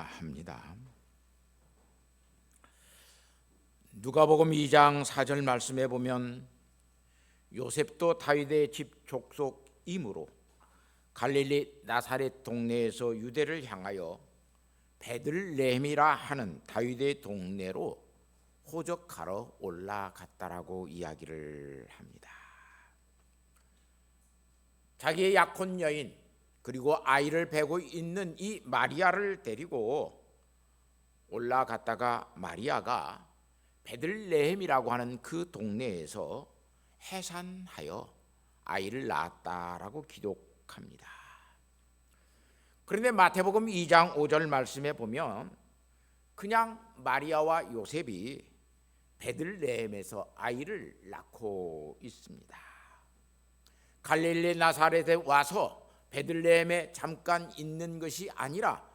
합니다. 누가복음 2장 4절 말씀에 보면 요셉도 다윗의 집 족속이므로 갈릴리 나사렛 동네에서 유대를 향하여 베들레헴이라 하는 다윗의 동네로 호적하러 올라갔다라고 이야기를 합니다. 자기의 약혼 여인 그리고 아이를 베고 있는 이 마리아를 데리고 올라갔다가 마리아가 베들레헴이라고 하는 그 동네에서 해산하여 아이를 낳았다라고 기록합니다. 그런데 마태복음 2장 5절 말씀에 보면 그냥 마리아와 요셉이 베들레헴에서 아이를 낳고 있습니다. 갈릴리 나사렛에 와서 베들레헴에 잠깐 있는 것이 아니라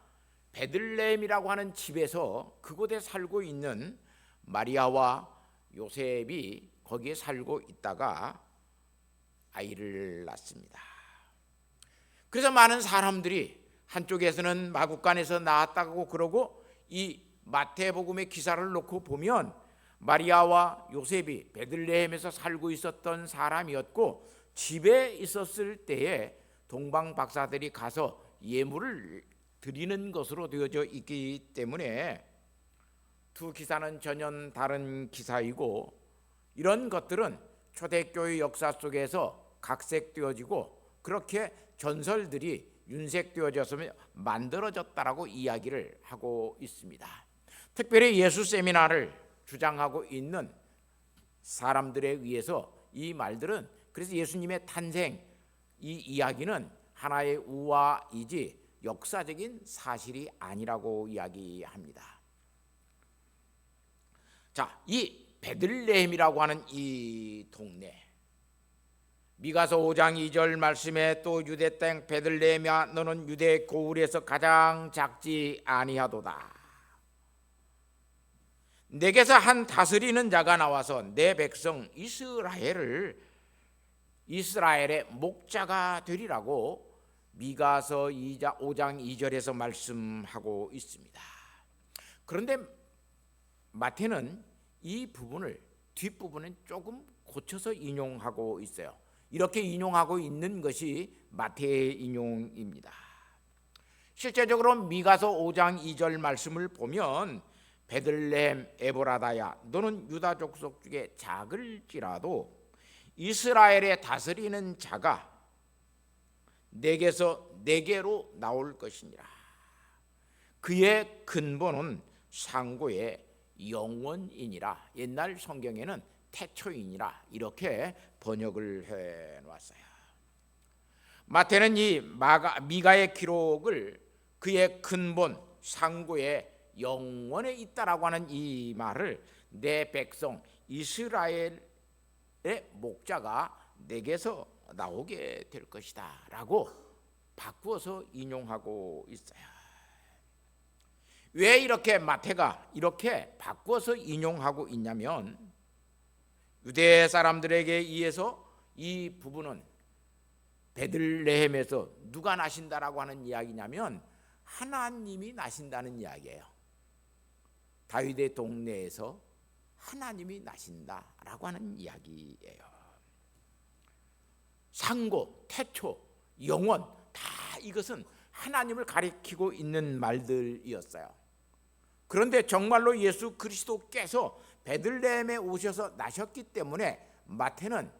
베들레헴이라고 하는 집에서 그곳에 살고 있는 마리아와 요셉이 거기에 살고 있다가 아이를 낳습니다. 그래서 많은 사람들이 한쪽에서는 마국간에서 낳았다고 그러고 이 마태복음의 기사를 놓고 보면 마리아와 요셉이 베들레헴에서 살고 있었던 사람이었고 집에 있었을 때에 동방 박사들이 가서 예물을 드리는 것으로 되어져 있기 때문에 두 기사는 전혀 다른 기사이고 이런 것들은 초대교회 역사 속에서 각색되어지고 그렇게 전설들이 윤색되어져서 만들어졌다라고 이야기를 하고 있습니다. 특별히 예수 세미나를 주장하고 있는 사람들에 의해서 이 말들은 그래서 예수님의 탄생 이 이야기는 하나의 우화이지 역사적인 사실이 아니라고 이야기합니다. 자, 이 베들레헴이라고 하는 이 동네 미가서 5장 2절 말씀에 또 유대 땅 베들레헴아 너는 유대 고울에서 가장 작지 아니하도다. 내게서 한 다스리는 자가 나와서 내 백성 이스라엘의 목자가 되리라고 미가서 5장 2절에서 말씀하고 있습니다. 그런데 마태는 이 부분을 뒷부분은 조금 고쳐서 인용하고 있어요. 이렇게 인용하고 있는 것이 마태의 인용입니다. 실제적으로 미가서 5장 2절 말씀을 보면 베들레헴 에브라다야 너는 유다 족속 중에 작을지라도 이스라엘에 다스리는 자가 내게서 내게로 나올 것이니라. 그의 근본은 상고의 영원이니라. 옛날 성경에는 태초이니라 이렇게 번역을 해놨어요. 마태는 이 미가의 기록을 그의 근본 상고의 영원에 있다라고 하는 이 말을 내 백성 이스라엘의 목자가 내게서 나오게 될 것이다 라고 바꾸어서 인용하고 있어요. 왜 이렇게 마태가 이렇게 바꾸어서 인용하고 있냐면 유대 사람들에게 의해서 이 부분은 베들레헴에서 누가 나신다라고 하는 이야기냐면 하나님이 나신다는 이야기예요. 다윗의 동네에서 하나님이 나신다라고 하는 이야기예요. 상고, 태초, 영원 다 이것은 하나님을 가리키고 있는 말들이었어요. 그런데 정말로 예수 그리스도께서 베들레헴에 오셔서 나셨기 때문에 마태는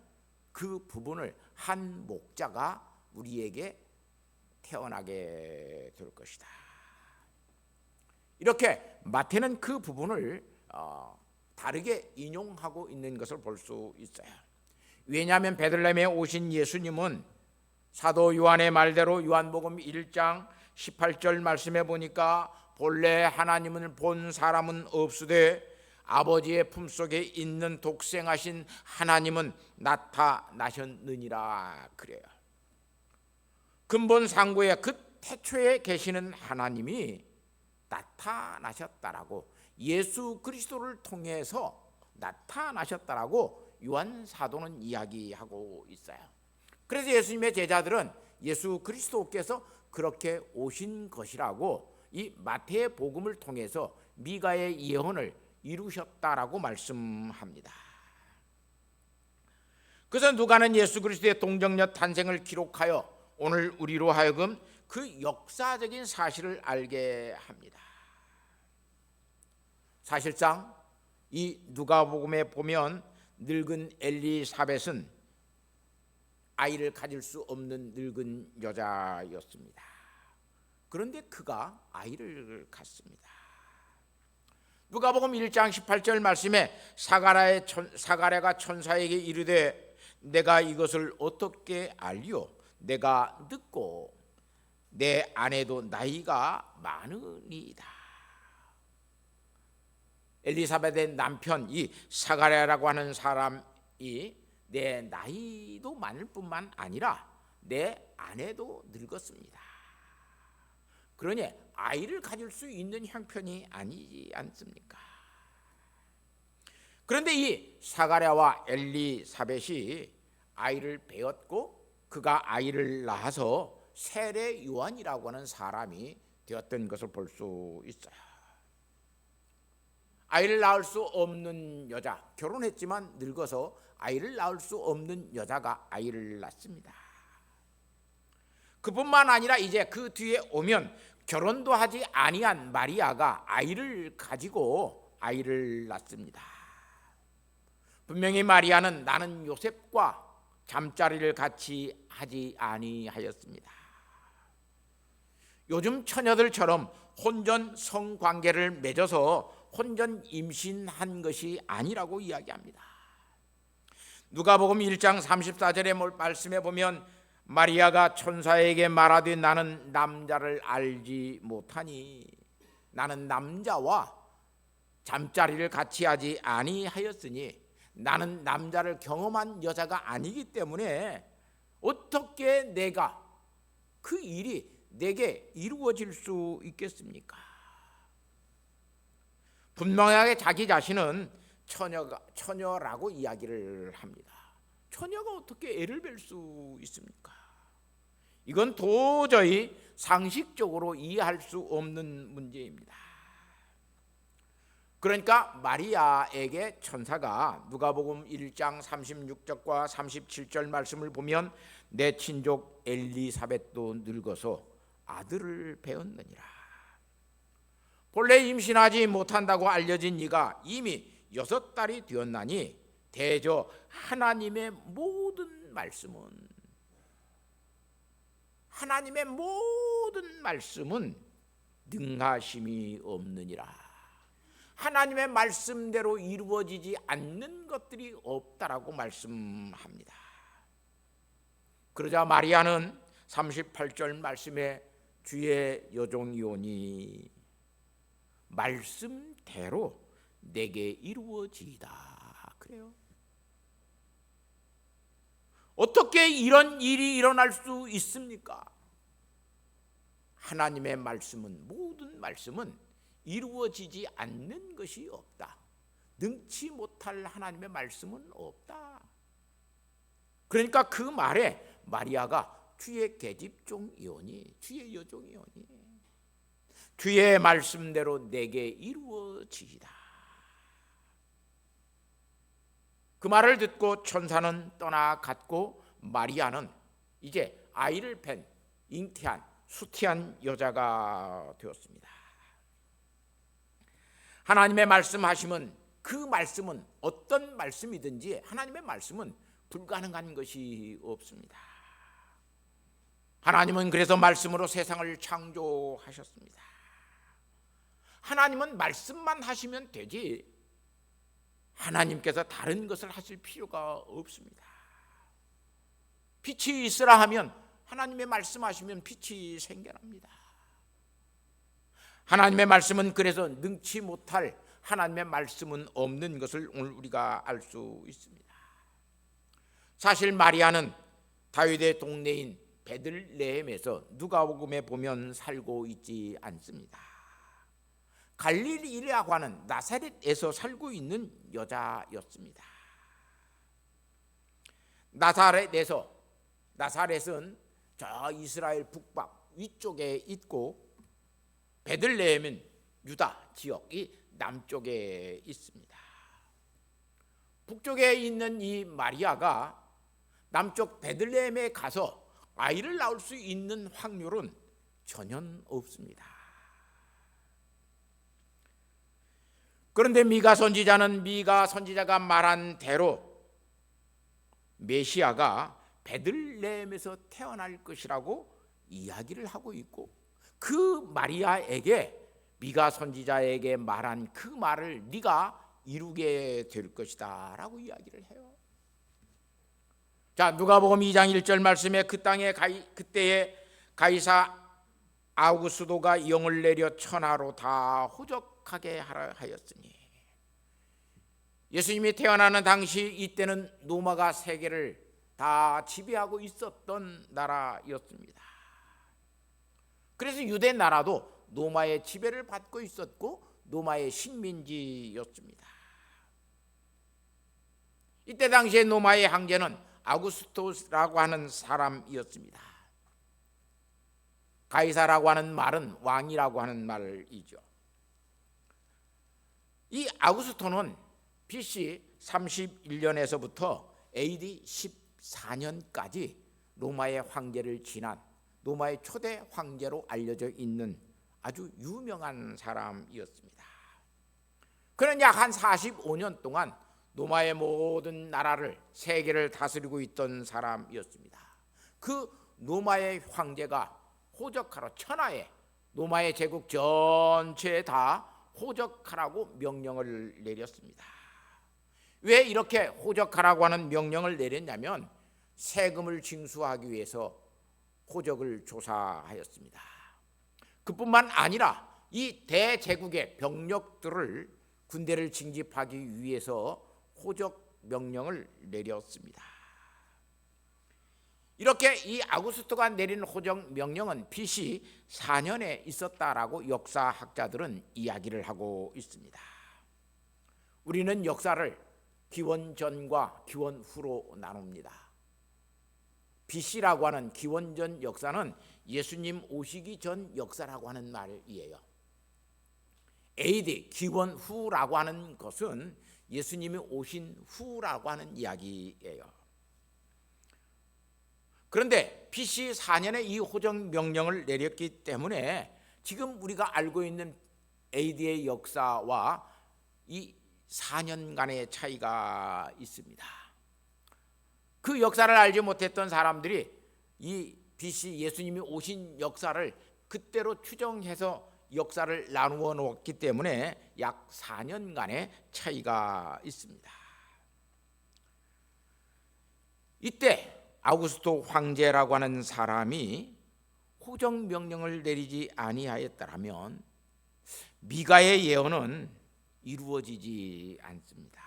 그 부분을 한 목자가 우리에게 태어나게 될 것이다. 이렇게 마태는 그 부분을 다르게 인용하고 있는 것을 볼 수 있어요. 왜냐하면 베들레헴에 오신 예수님은 사도 요한의 말대로 요한복음 1장 18절 말씀해 보니까 본래 하나님을 본 사람은 없으되 아버지의 품속에 있는 독생하신 하나님은 나타나셨느니라 그래요. 근본 상고의 그 태초에 계시는 하나님이 나타나셨다라고 예수 그리스도를 통해서 나타나셨다라고 요한 사도는 이야기하고 있어요. 그래서 예수님의 제자들은 예수 그리스도께서 그렇게 오신 것이라고 이 마태의 복음을 통해서 미가의 예언을 이루셨다라고 말씀합니다. 그래서 누가는 예수 그리스도의 동정녀 탄생을 기록하여 오늘 우리로 하여금 그 역사적인 사실을 알게 합니다. 사실상 이 누가복음에 보면 늙은 엘리사벳은 아이를 가질 수 없는 늙은 여자였습니다. 그런데 그가 아이를 갖습니다. 누가복음 1장 18절 말씀에 사가랴가 천사에게 이르되 내가 이것을 어떻게 알리오? 내가 늙고 내 아내도 나이가 많으니이다. 엘리사벳의 남편 이 사가랴라고 하는 사람이 내 나이도 많을 뿐만 아니라 내 아내도 늙었습니다. 그러니 아이를 가질 수 있는 형편이 아니지 않습니까? 그런데 이 사가랴와 엘리사벳이 아이를 배웠고 그가 아이를 낳아서 세례 요한이라고 하는 사람이 되었던 것을 볼 수 있어요. 아이를 낳을 수 없는 여자, 결혼했지만 늙어서 아이를 낳을 수 없는 여자가 아이를 낳습니다. 그뿐만 아니라 이제 그 뒤에 오면 결혼도 하지 아니한 마리아가 아이를 가지고 아이를 낳습니다. 분명히 마리아는 나는 요셉과 잠자리를 같이 하지 아니하였습니다. 요즘 처녀들처럼 혼전 성관계를 맺어서 혼전 임신한 것이 아니라고 이야기합니다. 누가복음 1장 34절의 말씀에 보면 마리아가 천사에게 말하되 나는 남자를 알지 못하니 나는 남자와 잠자리를 같이 하지 아니하였으니 나는 남자를 경험한 여자가 아니기 때문에 어떻게 내가 그 일이 내게 이루어질 수 있겠습니까? 분명하게 자기 자신은 처녀라고 이야기를 합니다. 처녀가 어떻게 애를 뵐 수 있습니까? 이건 도저히 상식적으로 이해할 수 없는 문제입니다. 그러니까 마리아에게 천사가 누가복음 1장 36절과 37절 말씀을 보면 내 친족 엘리사벳도 늙어서 아들을 배었느니라. 본래 임신하지 못한다고 알려진 이가 이미 6달이 되었나니 대저 하나님의 모든 말씀은 능하심이 없느니라. 하나님의 말씀대로 이루어지지 않는 것들이 없다라고 말씀합니다. 그러자 마리아는 38절 말씀에 주의 여종이오니 말씀대로 내게 이루어지이다 그래요. 어떻게 이런 일이 일어날 수 있습니까? 하나님의 말씀은 모든 말씀은 이루어지지 않는 것이 없다. 능치 못할 하나님의 말씀은 없다. 그러니까 그 말에 마리아가 주의 계집종이오니 주의 여종이오니 주의 말씀대로 내게 이루어지이다. 그 말을 듣고 천사는 떠나갔고 마리아는 이제 아이를 뵌 잉태한 수티한 여자가 되었습니다. 하나님의 말씀하시면 그 말씀은 어떤 말씀이든지 하나님의 말씀은 불가능한 것이 없습니다. 하나님은 그래서 말씀으로 세상을 창조하셨습니다. 하나님은 말씀만 하시면 되지 하나님께서 다른 것을 하실 필요가 없습니다. 빛이 있으라 하면 하나님의 말씀하시면 빛이 생겨납니다. 하나님의 말씀은 그래서 능치 못할 하나님의 말씀은 없는 것을 오늘 우리가 알 수 있습니다. 사실 마리아는 다윗의 동네인 베들레헴에서 누가복음에 보면 살고 있지 않습니다. 갈릴리라고 하는 나사렛에서 살고 있는 여자였습니다. 나사렛은 저 이스라엘 북방 위쪽에 있고 베들레헴은 유다 지역이 남쪽에 있습니다. 북쪽에 있는 이 마리아가 남쪽 베들레헴에 가서 아이를 낳을 수 있는 확률은 전혀 없습니다. 그런데 미가 선지자가 말한 대로 메시아가 베들레헴에서 태어날 것이라고 이야기를 하고 있고, 그 마리아에게 미가 선지자에게 말한 그 말을 네가 이루게 될 것이다 라고 이야기를 해요. 자, 누가복음 2장 1절 말씀에 그때에 가이사 아우구스도가 영을 내려 천하로 다 호적하게 하였으니, 예수님이 태어나는 당시 이때는 로마가 세계를 다 지배하고 있었던 나라였습니다. 그래서 유대 나라도 로마의 지배를 받고 있었고 로마의 식민지였습니다. 이때 당시에 로마의 황제는 아우구스토스라고 하는 사람이었습니다. 가이사라고 하는 말은 왕이라고 하는 말이죠. 이 아우구스토는 BC 31년에서부터 AD 14년까지 로마의 황제를 지난 로마의 초대 황제로 알려져 있는 아주 유명한 사람이었습니다. 그는 약 한 45년 동안 로마의 모든 나라를, 세계를 다스리고 있던 사람이었습니다. 그 로마의 황제가 호적하러 천하에, 로마의 제국 전체에 다 호적하라고 명령을 내렸습니다. 왜 이렇게 호적하라고 하는 명령을 내렸냐면 세금을 징수하기 위해서 호적을 조사하였습니다. 그뿐만 아니라 이 대제국의 병력들을, 군대를 징집하기 위해서 호적 명령을 내렸습니다. 이렇게 이 아우구스토가 내린 호적 명령은 BC 4년에 있었다라고 역사학자들은 이야기를 하고 있습니다. 우리는 역사를 기원 전과 기원 후로 나눕니다. BC라고 하는 기원 전 역사는 예수님 오시기 전 역사라고 하는 말이에요. AD 기원 후라고 하는 것은 예수님이 오신 후라고 하는 이야기예요. 그런데 BC 4년에 이 호적 명령을 내렸기 때문에 지금 우리가 알고 있는 AD의 역사와 이 4년간의 차이가 있습니다. 그 역사를 알지 못했던 사람들이 이 BC 예수님이 오신 역사를 그때로 추정해서 역사를 나누어 놓았기 때문에 약 4년간의 차이가 있습니다. 이때 아우구스토 황제라고 하는 사람이 호적 명령을 내리지 아니하였더라면 미가의 예언은 이루어지지 않습니다.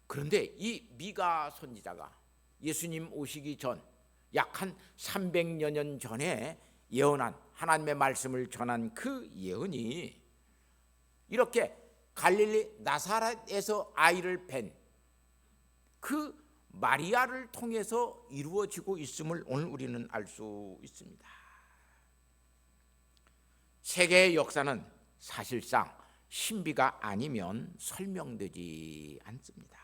그런데 이 미가 선지자가 예수님 오시기 전 약 한 300여 년 전에 예언한, 하나님의 말씀을 전한 그 예언이 이렇게 갈릴리 나사렛에서 아이를 뵌 그 마리아를 통해서 이루어지고 있음을 오늘 우리는 알 수 있습니다. 세계의 역사는 사실상 신비가 아니면 설명되지 않습니다.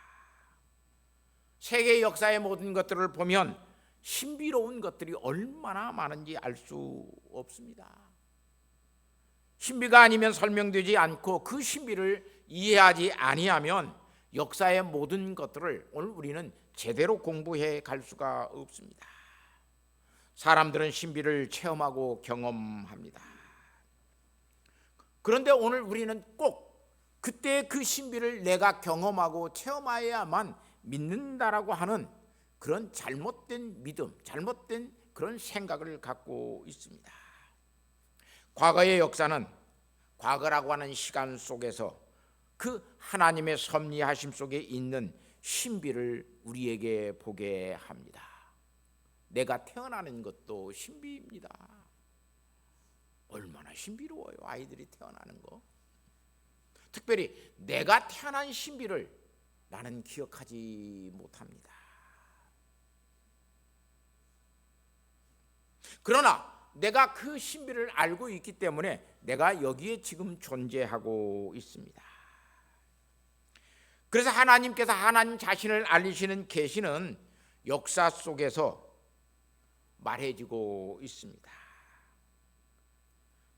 세계의 역사의 모든 것들을 보면 신비로운 것들이 얼마나 많은지 알 수 없습니다. 신비가 아니면 설명되지 않고 그 신비를 이해하지 아니하면 역사의 모든 것들을 오늘 우리는 제대로 공부해 갈 수가 없습니다. 사람들은 신비를 체험하고 경험합니다. 그런데 오늘 우리는 꼭 그때의 그 신비를 내가 경험하고 체험해야만 믿는다라고 하는 그런 잘못된 믿음, 잘못된 그런 생각을 갖고 있습니다. 과거의 역사는 과거라고 하는 시간 속에서 그 하나님의 섭리하심 속에 있는 신비를 우리에게 보게 합니다. 내가 태어나는 것도 신비입니다. 얼마나 신비로워요, 아이들이 태어나는 거. 특별히 내가 태어난 신비를 나는 기억하지 못합니다. 그러나 내가 그 신비를 알고 있기 때문에 내가 여기에 지금 존재하고 있습니다. 그래서 하나님께서 하나님 자신을 알리시는 계시는 역사 속에서 말해지고 있습니다.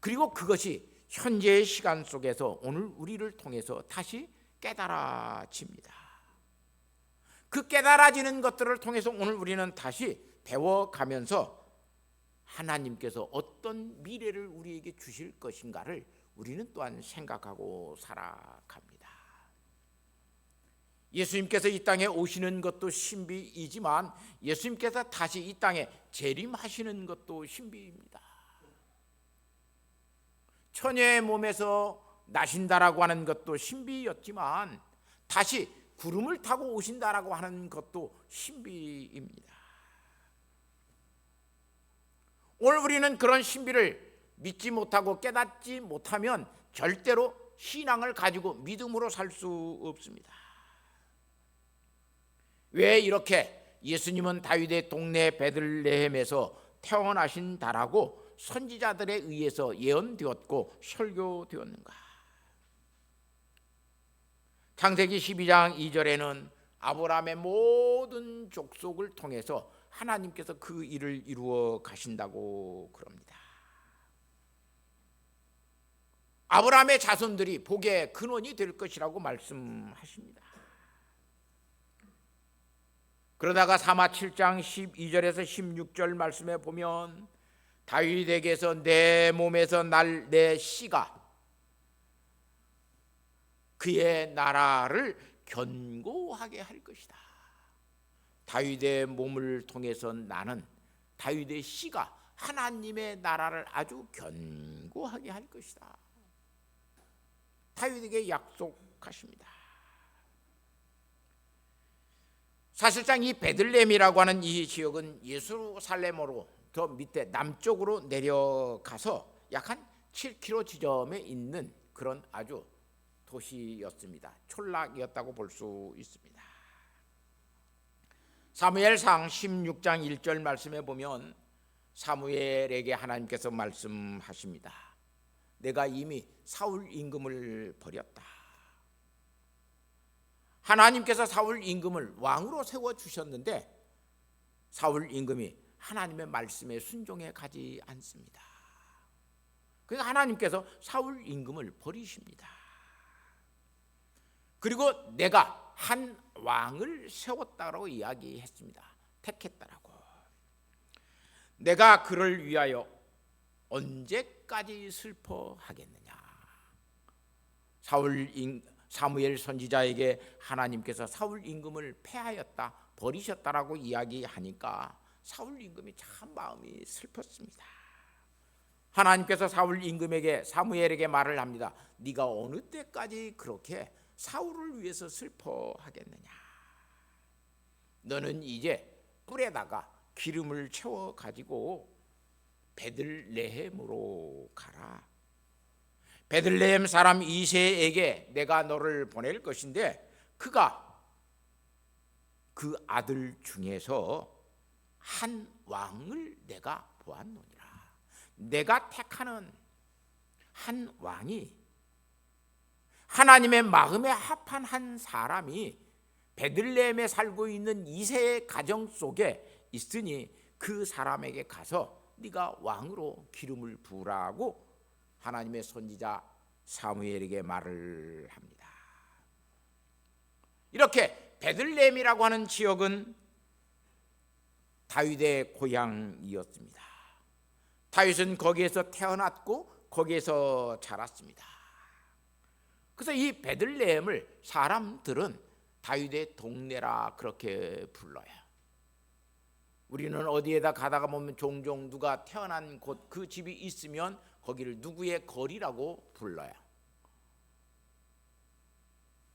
그리고 그것이 현재의 시간 속에서 오늘 우리를 통해서 다시 깨달아집니다. 그 깨달아지는 것들을 통해서 오늘 우리는 다시 배워가면서 하나님께서 어떤 미래를 우리에게 주실 것인가를 우리는 또한 생각하고 살아갑니다. 예수님께서 이 땅에 오시는 것도 신비이지만 예수님께서 다시 이 땅에 재림하시는 것도 신비입니다. 처녀의 몸에서 나신다라고 하는 것도 신비였지만 다시 구름을 타고 오신다라고 하는 것도 신비입니다. 오늘 우리는 그런 신비를 믿지 못하고 깨닫지 못하면 절대로 신앙을 가지고 믿음으로 살 수 없습니다. 왜 이렇게 예수님은 다윗의 동네 베들레헴에서 태어나신다라고 선지자들에 의해서 예언되었고 설교되었는가? 창세기 12장 2절에는 아브라함의 모든 족속을 통해서 하나님께서 그 일을 이루어 가신다고 그럽니다. 아브라함의 자손들이 복의 근원이 될 것이라고 말씀하십니다. 그러다가 사마 7장 12절에서 16절 말씀에 보면 다윗에게서 내 몸에서 날 내 씨가 그의 나라를 견고하게 할 것이다. 다윗의 몸을 통해서 나는 다윗의 씨가 하나님의 나라를 아주 견고하게 할 것이다. 다윗에게 약속하십니다. 사실상 이 베들레헴이라고 하는 이 지역은 예루살렘으로 더 밑에 남쪽으로 내려가서 약 한 7km 지점에 있는 그런 아주 도시였습니다. 촌락이었다고 볼 수 있습니다. 사무엘상 16장 1절 말씀에 보면 사무엘에게 하나님께서 말씀하십니다. 내가 이미 사울 임금을 버렸다. 하나님께서 사울 임금을 왕으로 세워주셨는데 사울 임금이 하나님의 말씀에 순종해 가지 않습니다. 그러니까 하나님께서 사울 임금을 버리십니다. 그리고 내가 한 왕을 세웠다고 이야기했습니다. 택했다라고. 내가 그를 위하여 언제까지 슬퍼하겠느냐. 사무엘 선지자에게 하나님께서 사울 임금을 패하였다, 버리셨다라고 이야기하니까 사울 임금이 참 마음이 슬펐습니다. 하나님께서 사울 임금에게 사무엘에게 말을 합니다. 네가 어느 때까지 그렇게 사울을 위해서 슬퍼하겠느냐. 너는 이제 뿔에다가 기름을 채워 가지고 베들레헴으로 가라. 베들레헴 사람 이새에게 내가 너를 보낼 것인데 그가 그 아들 중에서 한 왕을 내가 보았노니라. 내가 택하는 한 왕이 하나님의 마음에 합한 한 사람이 베들레헴에 살고 있는 이새의 가정 속에 있으니 그 사람에게 가서 네가 왕으로 기름을 부으라고 하나님의 선지자 사무엘에게 말을 합니다. 이렇게 베들레헴이라고 하는 지역은 다윗의 고향이었습니다. 다윗은 거기에서 태어났고 거기에서 자랐습니다. 그래서 이 베들레헴을 사람들은 다윗의 동네라 그렇게 불러요. 우리는 어디에다 가다가 보면 종종 누가 태어난 곳 그 집이 있으면 거기를 누구의 거리라고 불러요.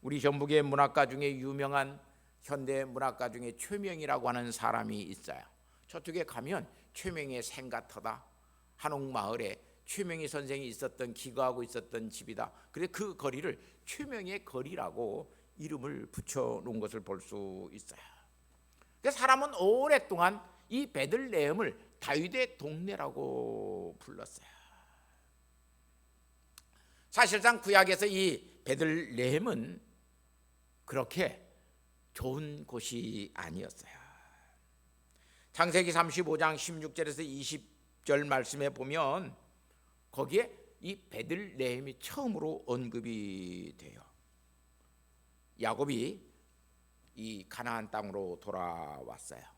우리 전북의 문학가 중에 유명한 현대 문학가 중에 최명이라고 하는 사람이 있어요. 저쪽에 가면 최명의 생가터다. 한옥마을에 최명희 선생이 있었던 기거하고 있었던 집이다. 그래서 그 거리를 최명의 거리라고 이름을 붙여놓은 것을 볼 수 있어요. 그래서 사람은 오랫동안 이 베들레헴을 다윗의 동네라고 불렀어요. 사실상 구약에서 이 베들레헴은 그렇게 좋은 곳이 아니었어요. 창세기 35장 16절에서 20절 말씀에 보면 거기에 이 베들레헴이 처음으로 언급이 돼요. 야곱이 이 가나안 땅으로 돌아왔어요.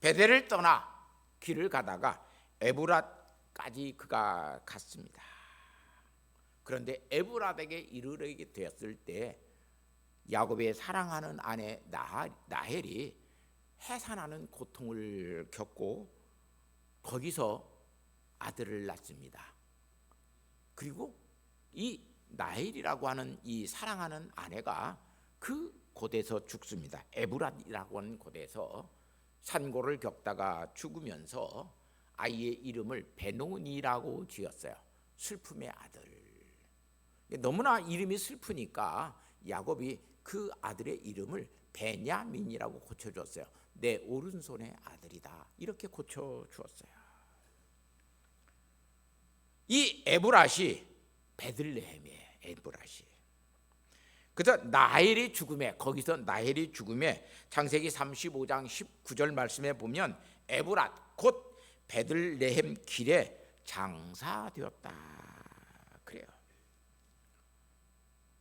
베델을 떠나 길을 가다가 에브랏까지 그가 갔습니다. 그런데 에브랏에게 이르게 되었을 때 야곱의 사랑하는 아내 라헬이 해산하는 고통을 겪고 거기서 아들을 낳습니다. 그리고 이 라헬이라고 하는 이 사랑하는 아내가 그 곳에서 죽습니다. 에브랏이라고 하는 곳에서 산고를 겪다가 죽으면서 아이의 이름을 베노니라고 지었어요. 슬픔의 아들. 너무나 이름이 슬프니까 야곱이 그 아들의 이름을 베냐민이라고 고쳐줬어요. 내 오른손의 아들이다, 이렇게 고쳐주었어요. 이 에브랏이 베들레헴이에요. 에브랏이. 그래서 나헬이 죽음에, 거기서 나헬이 죽음에 창세기 35장 19절 말씀에 보면 에브랏 곧 베들레헴 길에 장사되었다 그래요.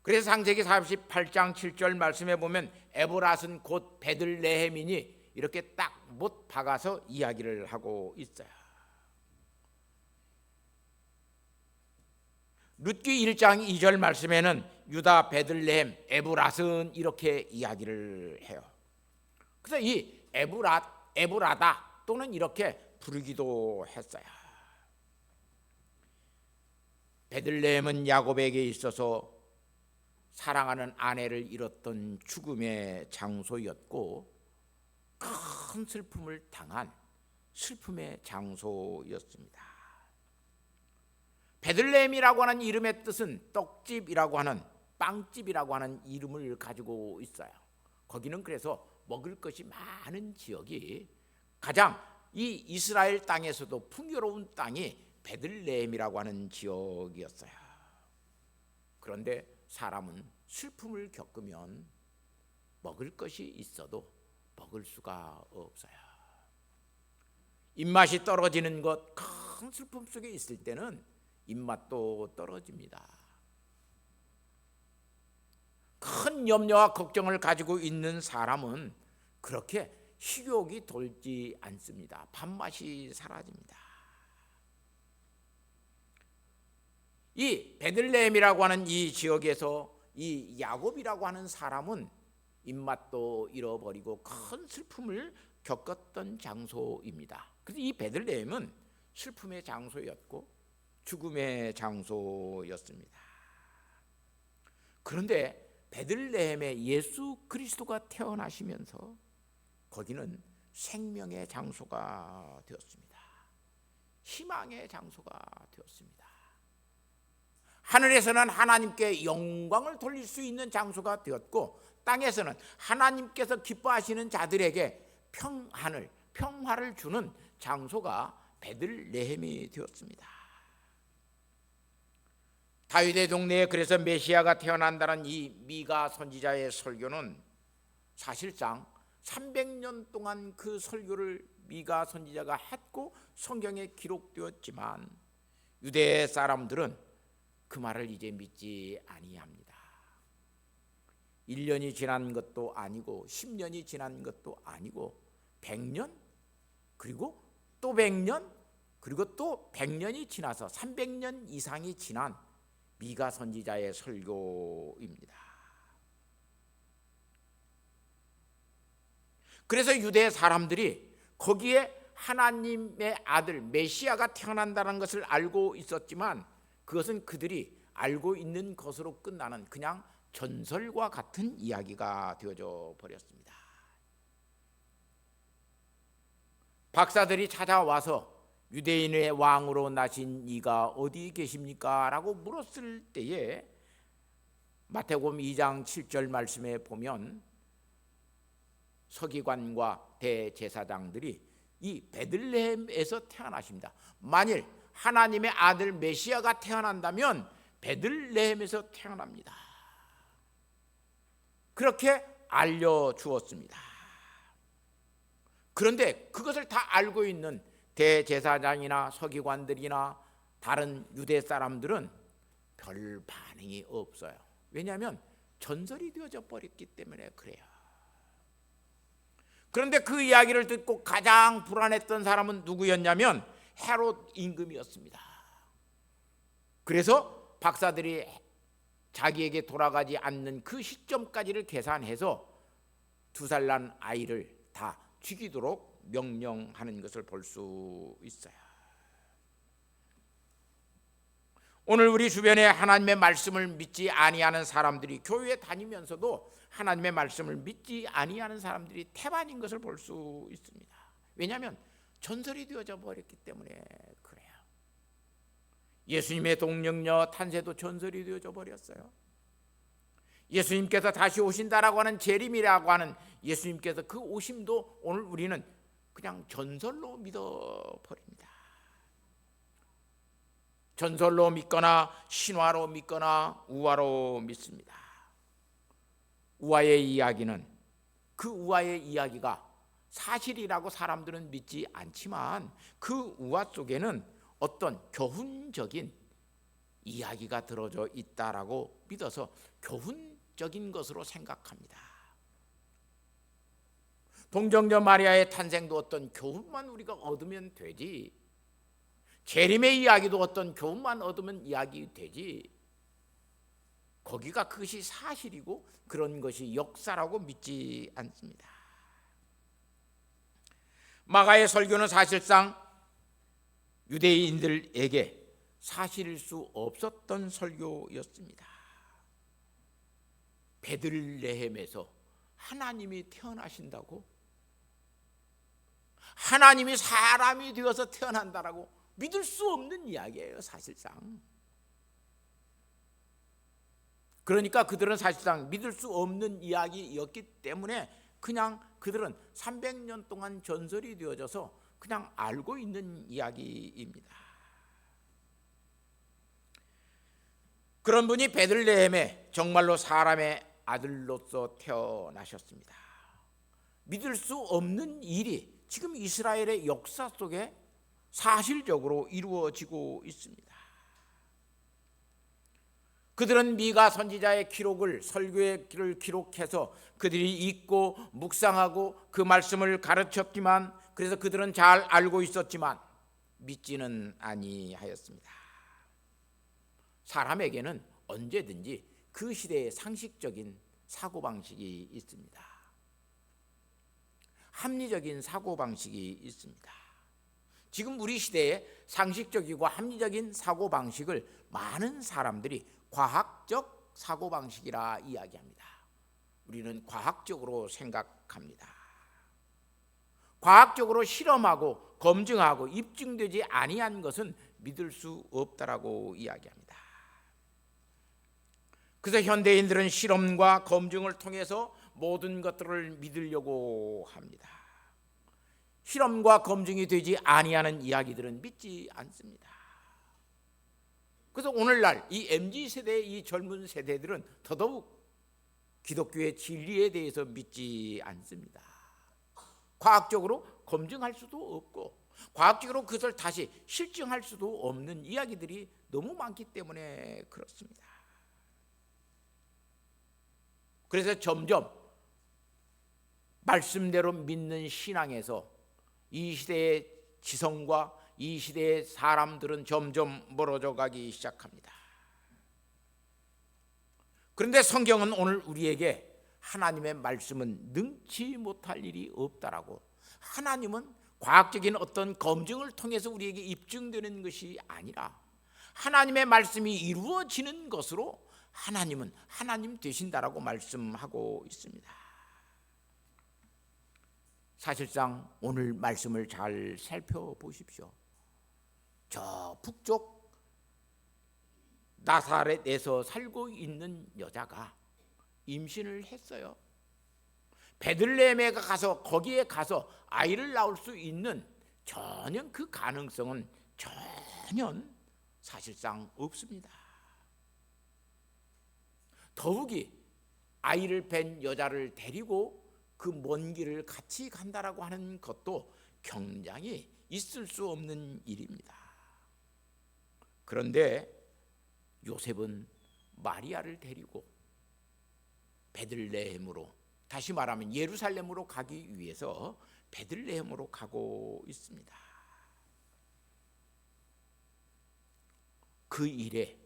그래서 창세기 48장 7절 말씀에 보면 에브랏은 곧 베들레헴이니 이렇게 딱 못 박아서 이야기를 하고 있어요. 룻기 1장 2절 말씀에는 유다 베들레헴 에브랏은 이렇게 이야기를 해요. 그래서 이 에브라다 또는 이렇게 부르기도 했어요. 베들레헴은 야곱에게 있어서 사랑하는 아내를 잃었던 죽음의 장소였고 큰 슬픔을 당한 슬픔의 장소였습니다. 베들레헴이라고 하는 이름의 뜻은 떡집이라고 하는, 빵집이라고 하는 이름을 가지고 있어요. 거기는 그래서 먹을 것이 많은 지역이, 가장 이 이스라엘 땅에서도 풍요로운 땅이 베들레헴이라고 하는 지역이었어요. 그런데 사람은 슬픔을 겪으면 먹을 것이 있어도 먹을 수가 없어요. 입맛이 떨어지는 것, 큰 슬픔 속에 있을 때는 입맛도 떨어집니다. 큰 염려와 걱정을 가지고 있는 사람은 그렇게 식욕이 돌지 않습니다. 밥맛이 사라집니다. 이 베들레헴이라고 하는 이 지역에서 이 야곱이라고 하는 사람은 입맛도 잃어버리고 큰 슬픔을 겪었던 장소입니다. 그래서 이 베들레헴은 슬픔의 장소였고 죽음의 장소였습니다. 그런데 베들레헴에 예수 그리스도가 태어나시면서 거기는 생명의 장소가 되었습니다. 희망의 장소가 되었습니다. 하늘에서는 하나님께 영광을 돌릴 수 있는 장소가 되었고 땅에서는 하나님께서 기뻐하시는 자들에게 평화를 주는 장소가 베들레헴이 되었습니다. 다윗의 동네에 그래서 메시아가 태어난다는 이 미가 선지자의 설교는 사실상 300년 동안 그 설교를 미가 선지자가 했고 성경에 기록되었지만 유대 사람들은 그 말을 이제 믿지 아니합니다. 1년이 지난 것도 아니고 10년이 지난 것도 아니고 100년 그리고 또 100년 그리고 또 100년이 지나서 300년 이상이 지난 미가 선지자의 설교입니다. 그래서 유대 사람들이 거기에 하나님의 아들 메시아가 태어난다는 것을 알고 있었지만 그것은 그들이 알고 있는 것으로 끝나는 그냥 전설과 같은 이야기가 되어져 버렸습니다. 박사들이 찾아와서 유대인의 왕으로 나신 이가 어디 계십니까? 라고 물었을 때에 마태복음 2장 7절 말씀에 보면 서기관과 대제사장들이 이 베들레헴에서 태어나십니다. 만일 하나님의 아들 메시아가 태어난다면 베들레헴에서 태어납니다. 그렇게 알려주었습니다. 그런데 그것을 다 알고 있는 대제사장이나 서기관들이나 다른 유대 사람들은 별 반응이 없어요. 왜냐하면 전설이 되어져 버렸기 때문에 그래요. 그런데 그 이야기를 듣고 가장 불안했던 사람은 누구였냐면 헤롯 임금이었습니다. 그래서 박사들이 자기에게 돌아가지 않는 그 시점까지를 계산해서 2살 난 아이를 다 죽이도록 명령하는 것을 볼 수 있어요. 오늘 우리 주변에 하나님의 말씀을 믿지 아니하는 사람들이 교회에 다니면서도 하나님의 말씀을 믿지 아니하는 사람들이 태반인 것을 볼 수 있습니다. 왜냐하면 전설이 되어져 버렸기 때문에 그래요. 예수님의 동력녀 탄세도 전설이 되어져 버렸어요. 예수님께서 다시 오신다라고 하는 재림이라고 하는 예수님께서 그 오심도 오늘 우리는 그냥 전설로 믿어버립니다. 전설로 믿거나 신화로 믿거나 우화로 믿습니다. 우화의 이야기는 그 우화의 이야기가 사실이라고 사람들은 믿지 않지만 그 우화 속에는 어떤 교훈적인 이야기가 들어져 있다라고 믿어서 교훈적인 것으로 생각합니다. 동정녀 마리아의 탄생도 어떤 교훈만 우리가 얻으면 되지, 재림의 이야기도 어떤 교훈만 얻으면 이야기 되지, 거기가 그것이 사실이고 그런 것이 역사라고 믿지 않습니다. 마가의 설교는 사실상 유대인들에게 사실일 수 없었던 설교였습니다. 베들레헴에서 하나님이 태어나신다고? 하나님이 사람이 되어서 태어난다라고 믿을 수 없는 이야기예요, 사실상. 그러니까 그들은 사실상 믿을 수 없는 이야기였기 때문에 그냥 그들은 300년 동안 전설이 되어져서 그냥 알고 있는 이야기입니다. 그런 분이 베들레헴에 정말로 사람의 아들로서 태어나셨습니다. 믿을 수 없는 일이 지금 이스라엘의 역사 속에 사실적으로 이루어지고 있습니다. 그들은 미가 선지자의 기록을, 설교의 길을 기록해서 그들이 읽고 묵상하고 그 말씀을 가르쳤지만, 그래서 그들은 잘 알고 있었지만 믿지는 아니하였습니다. 사람에게는 언제든지 그 시대의 상식적인 사고방식이 있습니다. 합리적인 사고방식이 있습니다. 지금 우리 시대에 상식적이고 합리적인 사고방식을 많은 사람들이 과학적 사고방식이라 이야기합니다. 우리는 과학적으로 생각합니다. 과학적으로 실험하고 검증하고 입증되지 아니한 것은 믿을 수 없다라고 이야기합니다. 그래서 현대인들은 실험과 검증을 통해서 모든 것들을 믿으려고 합니다. 실험과 검증이 되지 아니하는 이야기들은 믿지 않습니다. 그래서 오늘날 이 MZ세대의 이 젊은 세대들은 더더욱 기독교의 진리에 대해서 믿지 않습니다. 과학적으로 검증할 수도 없고 과학적으로 그것을 다시 실증할 수도 없는 이야기들이 너무 많기 때문에 그렇습니다. 그래서 점점 말씀대로 믿는 신앙에서 이 시대의 지성과 이 시대의 사람들은 점점 멀어져 가기 시작합니다. 그런데 성경은 오늘 우리에게 하나님의 말씀은 능치 못할 일이 없다라고, 하나님은 과학적인 어떤 검증을 통해서 우리에게 입증되는 것이 아니라 하나님의 말씀이 이루어지는 것으로 하나님은 하나님 되신다라고 말씀하고 있습니다. 사실상 오늘 말씀을 잘 살펴보십시오. 저 북쪽 나사렛에서 살고 있는 여자가 임신을 했어요. 베들레헴에 가서 거기에 가서 아이를 낳을 수 있는 전혀 그 가능성은 전혀 사실상 없습니다. 더욱이 아이를 뵌 여자를 데리고 그 먼 길을 같이 간다라고 하는 것도 굉장히 있을 수 없는 일입니다. 그런데 요셉은 마리아를 데리고 베들레헴으로, 다시 말하면 예루살렘으로 가기 위해서 베들레헴으로 가고 있습니다. 그 일에,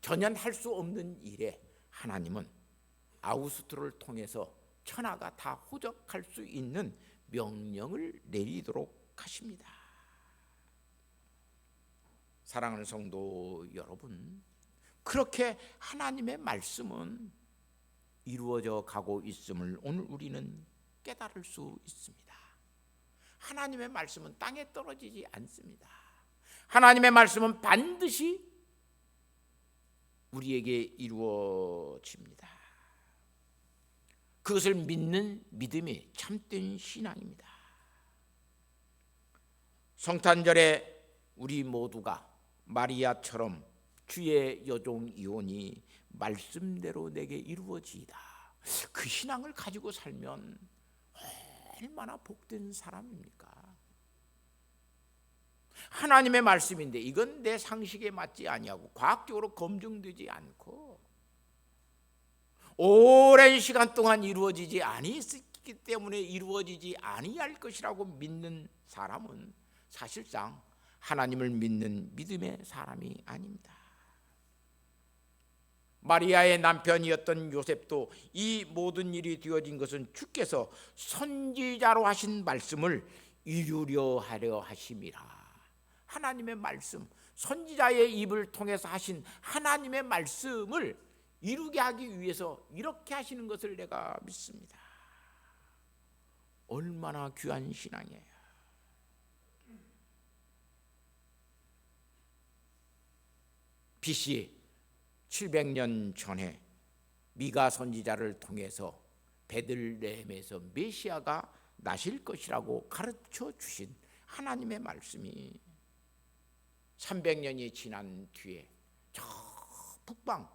전혀 할 수 없는 일에 하나님은 아우구스토를 통해서 천하가 다 호적할 수 있는 명령을 내리도록 하십니다. 사랑하는 성도 여러분, 그렇게 하나님의 말씀은 이루어져 가고 있음을 오늘 우리는 깨달을 수 있습니다. 하나님의 말씀은 땅에 떨어지지 않습니다. 하나님의 말씀은 반드시 우리에게 이루어집니다. 그것을 믿는 믿음이 참된 신앙입니다. 성탄절에 우리 모두가 마리아처럼 주의 여종이오니 말씀대로 내게 이루어지이다, 그 신앙을 가지고 살면 얼마나 복된 사람입니까? 하나님의 말씀인데 이건 내 상식에 맞지 아니하고 과학적으로 검증되지 않고 오랜 시간 동안 이루어지지 아니했기 때문에 이루어지지 아니할 것이라고 믿는 사람은 사실상 하나님을 믿는 믿음의 사람이 아닙니다. 마리아의 남편이었던 요셉도 이 모든 일이 되어진 것은 주께서 선지자로 하신 말씀을 이루려 하려 하심이라. 하나님의 말씀, 선지자의 입을 통해서 하신 하나님의 말씀을 이루게 하기 위해서 이렇게 하시는 것을 내가 믿습니다. 얼마나 귀한 신앙이에요. BC 700년 전에 미가 선지자를 통해서 베들레헴에서 메시아가 나실 것이라고 가르쳐 주신 하나님의 말씀이 300년이 지난 뒤에 저 북방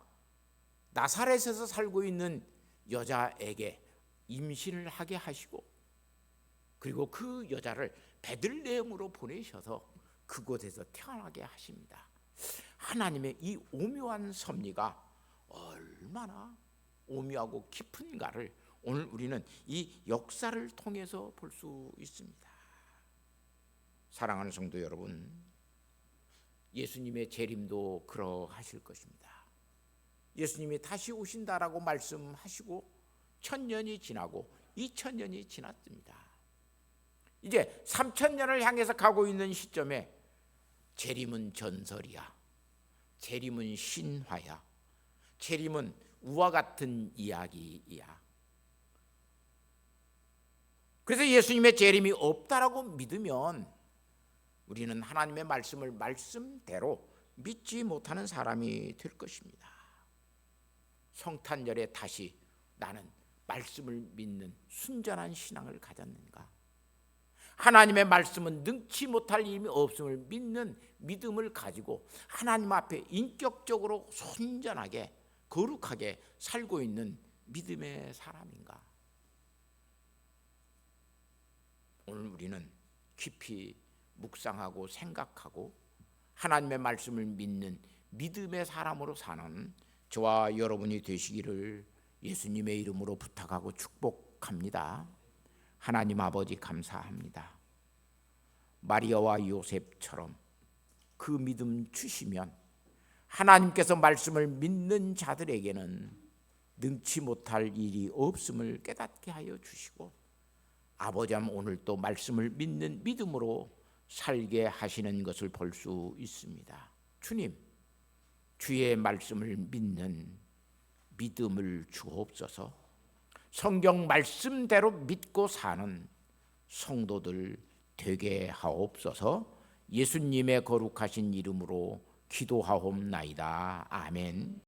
나사렛에서 살고 있는 여자에게 임신을 하게 하시고, 그리고 그 여자를 베들레헴으로 보내셔서 그곳에서 태어나게 하십니다. 하나님의 이 오묘한 섭리가 얼마나 오묘하고 깊은가를 오늘 우리는 이 역사를 통해서 볼 수 있습니다. 사랑하는 성도 여러분, 예수님의 재림도 그러하실 것입니다. 예수님이 다시 오신다라고 말씀하시고 1000년이 지나고 2000년이 지났습니다. 이제 3000년을 향해서 가고 있는 시점에 재림은 전설이야, 재림은 신화야, 재림은 우와 같은 이야기야. 그래서 예수님의 재림이 없다라고 믿으면 우리는 하나님의 말씀을 말씀대로 믿지 못하는 사람이 될 것입니다. 성탄절에 다시 나는 말씀을 믿는 순전한 신앙을 가졌는가? 하나님의 말씀은 능치 못할 힘이 없음을 믿는 믿음을 가지고 하나님 앞에 인격적으로 순전하게 거룩하게 살고 있는 믿음의 사람인가? 오늘 우리는 깊이 묵상하고 생각하고 하나님의 말씀을 믿는 믿음의 사람으로 사는 저와 여러분이 되시기를 예수님의 이름으로 부탁하고 축복합니다. 하나님 아버지 감사합니다. 마리아와 요셉처럼 그 믿음 주시면 하나님께서 말씀을 믿는 자들에게는 능치 못할 일이 없음을 깨닫게 하여 주시고, 아버지 오늘 또 말씀을 믿는 믿음으로 살게 하시는 것을 볼 수 있습니다. 주님, 주의 말씀을 믿는 믿음을 주옵소서. 성경 말씀대로 믿고 사는 성도들 되게 하옵소서. 예수님의 거룩하신 이름으로 기도하옵나이다. 아멘.